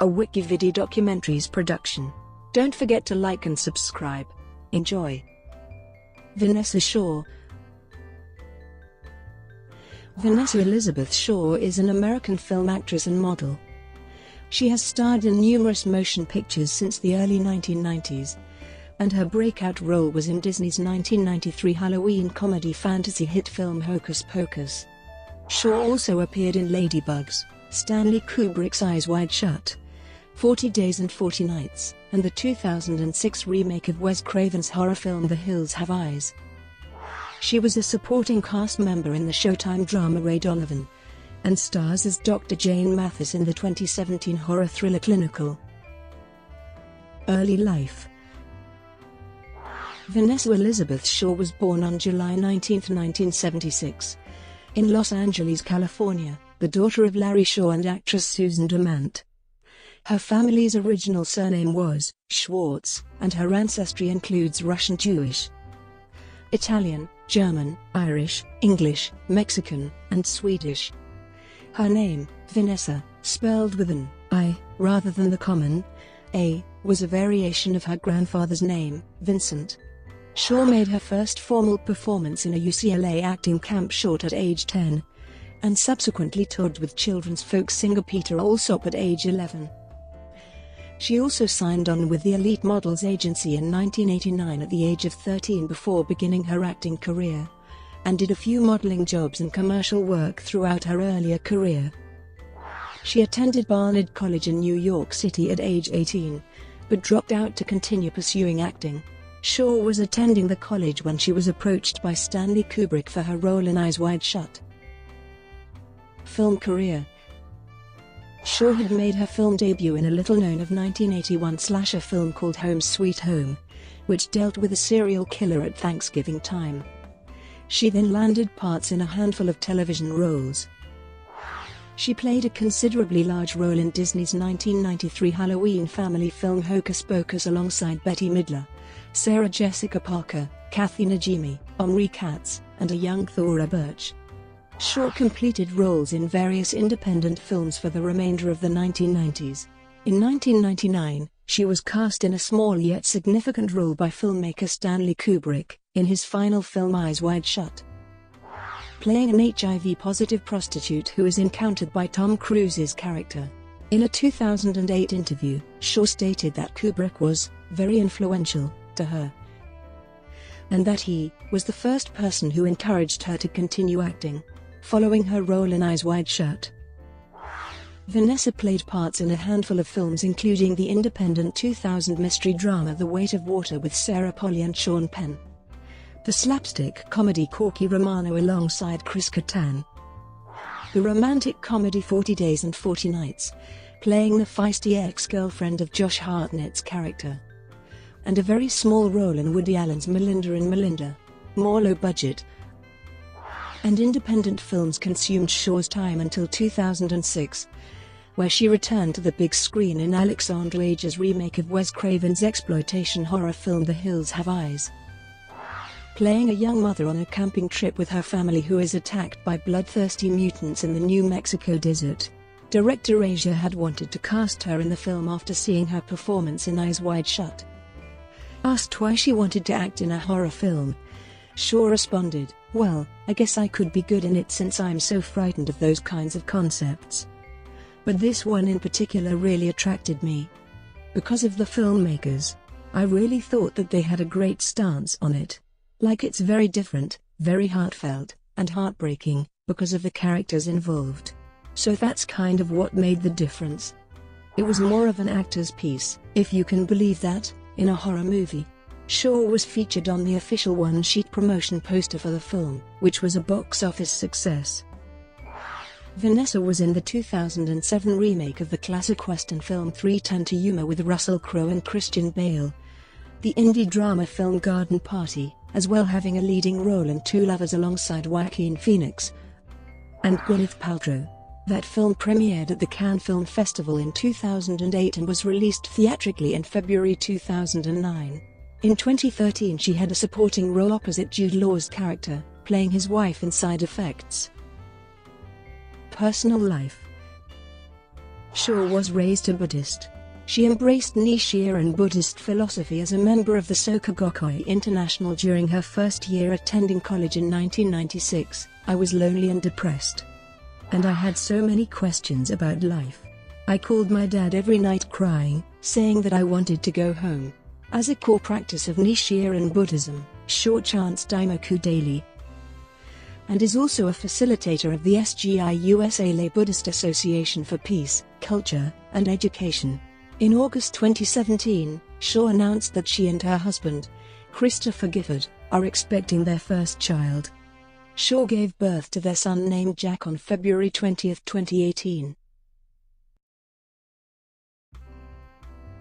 a WikiVidi documentaries production. Don't forget to like and subscribe. Enjoy. Vinessa Shaw. Vinessa Elizabeth Shaw is an American film actress and model. She has starred in numerous motion pictures since the early 1990s, and her breakout role was in Disney's 1993 Halloween comedy fantasy hit film Hocus Pocus. Shaw also appeared in Ladybugs, Stanley Kubrick's Eyes Wide Shut, 40 Days and 40 Nights, and the 2006 remake of Wes Craven's horror film The Hills Have Eyes. She was a supporting cast member in the Showtime drama Ray Donovan, and stars as Dr. Jane Mathis in the 2017 horror thriller Clinical. Early life. Vinessa Elizabeth Shaw was born on July 19, 1976, in Los Angeles, California, the daughter of Larry Shaw and actress Susan Dumont. Her family's original surname was Schwartz, and her ancestry includes Russian Jewish, Italian, German, Irish, English, Mexican, and Swedish. Her name, Vinessa, spelled with an I rather than the common A, was a variation of her grandfather's name, Vincent. Shaw made her first formal performance in a UCLA acting camp short at age 10, and subsequently toured with children's folk singer Peter Alsop at age 11. She also signed on with the Elite Models Agency in 1989 at the age of 13 before beginning her acting career, and did a few modeling jobs and commercial work throughout her earlier career. She attended Barnard College in New York City at age 18, but dropped out to continue pursuing acting. Shaw was attending the college when she was approached by Stanley Kubrick for her role in Eyes Wide Shut. Film career. Shaw had made her film debut in a little-known of 1981 slasher film called Home Sweet Home, which dealt with a serial killer at Thanksgiving time. She then landed parts in a handful of television roles. She played a considerably large role in Disney's 1993 Halloween family film Hocus Pocus alongside Bette Midler, Sarah Jessica Parker, Kathy Najimy, Omri Katz, and a young Thora Birch. Shaw completed roles in various independent films for the remainder of the 1990s. In 1999, she was cast in a small yet significant role by filmmaker Stanley Kubrick, in his final film Eyes Wide Shut, playing an HIV-positive prostitute who is encountered by Tom Cruise's character. In a 2008 interview, Shaw stated that Kubrick was very influential to her, and that he was the first person who encouraged her to continue acting. Following her role in Eyes Wide Shut, Vinessa played parts in a handful of films including the independent 2000 mystery drama The Weight of Water with Sarah Polley and Sean Penn, the slapstick comedy Corky Romano alongside Chris Kattan, the romantic comedy 40 Days and 40 Nights, playing the feisty ex-girlfriend of Josh Hartnett's character, and a very small role in Woody Allen's Melinda and Melinda. More low-budget and independent films consumed Shaw's time until 2006, where she returned to the big screen in Alexandre Aja's remake of Wes Craven's exploitation horror film The Hills Have Eyes, playing a young mother on a camping trip with her family who is attacked by bloodthirsty mutants in the New Mexico desert. Director Aja had wanted to cast her in the film after seeing her performance in Eyes Wide Shut. Asked why she wanted to act in a horror film, Shaw responded, "Well, I guess I could be good in it since I'm so frightened of those kinds of concepts. But this one in particular really attracted me. Because of the filmmakers. I really thought that they had a great stance on it. Like it's very different, very heartfelt, and heartbreaking, because of the characters involved. So that's kind of what made the difference. It was more of an actor's piece, if you can believe that, in a horror movie." Shaw was featured on the official one-sheet promotion poster for the film, which was a box office success. Vinessa was in the 2007 remake of the classic Western film 3 Turn to Yuma with Russell Crowe and Christian Bale, the indie drama film Garden Party, as well having a leading role in Two Lovers alongside Joaquin Phoenix and Gwyneth Paltrow. That film premiered at the Cannes Film Festival in 2008 and was released theatrically in February 2009. In 2013 she had a supporting role opposite Jude Law's character, playing his wife in Side Effects. Personal life. Shaw was raised a Buddhist. She embraced Nichiren Buddhist philosophy as a member of the Soka Gakkai International during her first year attending college in 1996. I was lonely and depressed. And I had so many questions about life. I called my dad every night crying, saying that I wanted to go home. As a core practice of Nichiren Buddhism, Shaw chants Daimoku daily, and is also a facilitator of the SGI USA Lay Buddhist Association for Peace, Culture, and Education. In August 2017, Shaw announced that she and her husband, Christopher Gifford, are expecting their first child. Shaw gave birth to their son named Jack on February 20, 2018.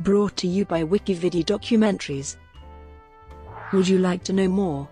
Brought to you by WikiVidi Documentaries. Would you like to know more?